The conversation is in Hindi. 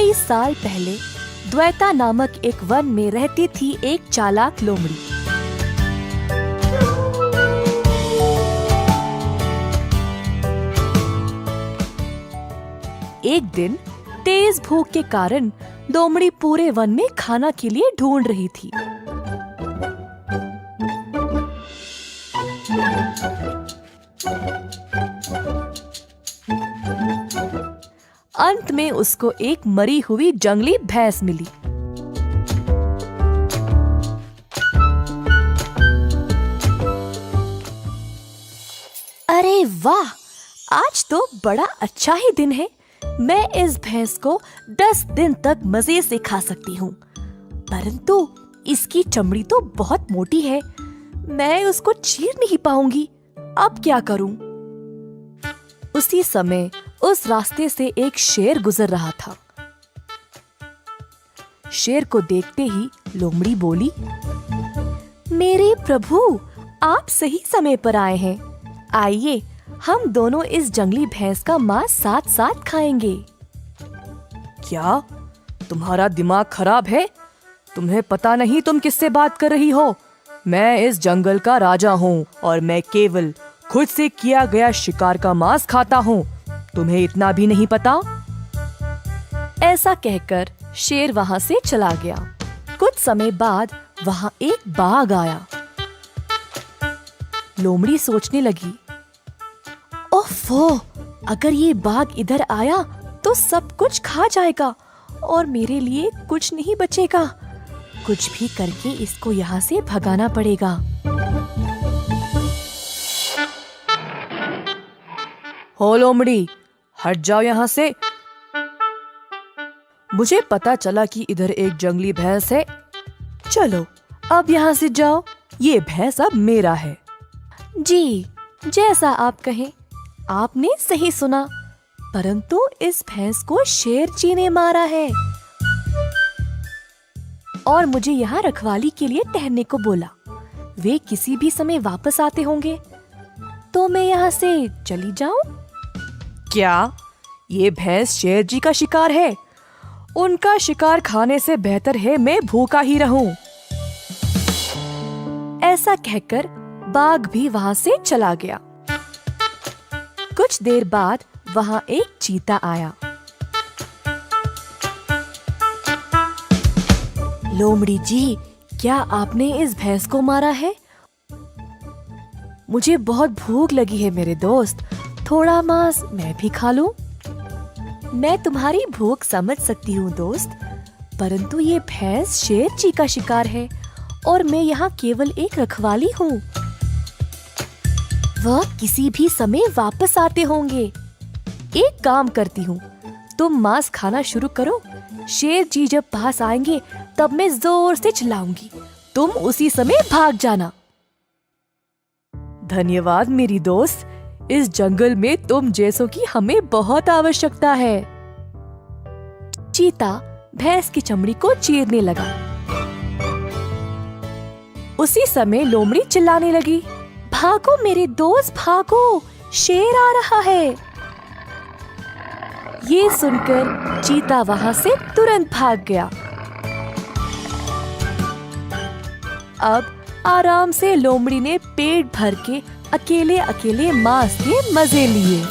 कई साल पहले द्वैता नामक एक वन में रहती थी एक चालाक लोमड़ी। एक दिन तेज भूख के कारण लोमड़ी पूरे वन में खाना के लिए ढूंढ रही थी। अंत में उसको एक मरी हुई जंगली भैंस मिली। अरे वाह, आज तो बड़ा अच्छा ही दिन है। मैं इस भैंस को 10 दिन तक मजे से खा सकती हूँ, परंतु इसकी चमड़ी तो बहुत मोटी है, मैं उसको चीर नहीं पाऊंगी। अब क्या करूं? उसी समय उस रास्ते से एक शेर गुजर रहा था। शेर को देखते ही लोमड़ी बोली, मेरे प्रभु, आप सही समय पर आए हैं। आइए, हम दोनों इस जंगली भैंस का मांस साथ साथ खाएंगे। क्या तुम्हारा दिमाग खराब है? तुम्हें पता नहीं तुम किससे बात कर रही हो? मैं इस जंगल का राजा हूँ और मैं केवल खुद से किया गया शिकार का मांस खाता हूँ। तुम्हें इतना भी नहीं पता? ऐसा कहकर शेर वहाँ से चला गया। कुछ समय बाद वहाँ एक बाघ आया। लोमड़ी सोचने लगी, ओफो, अगर ये बाघ इधर आया तो सब कुछ खा जाएगा और मेरे लिए कुछ नहीं बचेगा। कुछ भी करके इसको यहाँ से भगाना पड़ेगा। हो लोमड़ी, हट जाओ यहाँ से। मुझे पता चला कि इधर एक जंगली भैंस है। चलो अब यहाँ से जाओ, ये भैंस अब मेरा है। जी, जैसा आप कहें। आपने सही सुना, परंतु इस भैंस को शेर जी ने मारा है और मुझे यहाँ रखवाली के लिए ठहरने को बोला। वे किसी भी समय वापस आते होंगे, तो मैं यहाँ से चली जाऊं? क्या ये भैंस शेर जी का शिकार है? उनका शिकार खाने से बेहतर है मैं भूखा ही रहूं। ऐसा कहकर बाघ भी वहाँ से चला गया। कुछ देर बाद वहाँ एक चीता आया। लोमड़ी जी, क्या आपने इस भैंस को मारा है? मुझे बहुत भूख लगी है मेरे दोस्त, थोड़ा मांस मैं भी खा लूं। मैं तुम्हारी भूख समझ सकती हूँ दोस्त, परंतु ये भैंस शेर जी का शिकार है और मैं यहाँ केवल एक रखवाली हूँ। वह किसी भी समय वापस आते होंगे। एक काम करती हूँ, तुम मांस खाना शुरू करो। शेर जी जब पास आएंगे तब मैं जोर से चिल्लाऊंगी, तुम उसी समय भाग जाना। धन्यवाद मेरी दोस्त, इस जंगल में तुम जैसों की हमें बहुत आवश्यकता है। चीता भैंस की चमड़ी को चीरने लगा। उसी समय लोमड़ी चिल्लाने लगी, भागो मेरे दोस्त भागो, शेर आ रहा है। ये सुनकर चीता वहाँ से तुरंत भाग गया। अब आराम से लोमड़ी ने पेट भर के अकेले अकेले मांस के मजे लिए।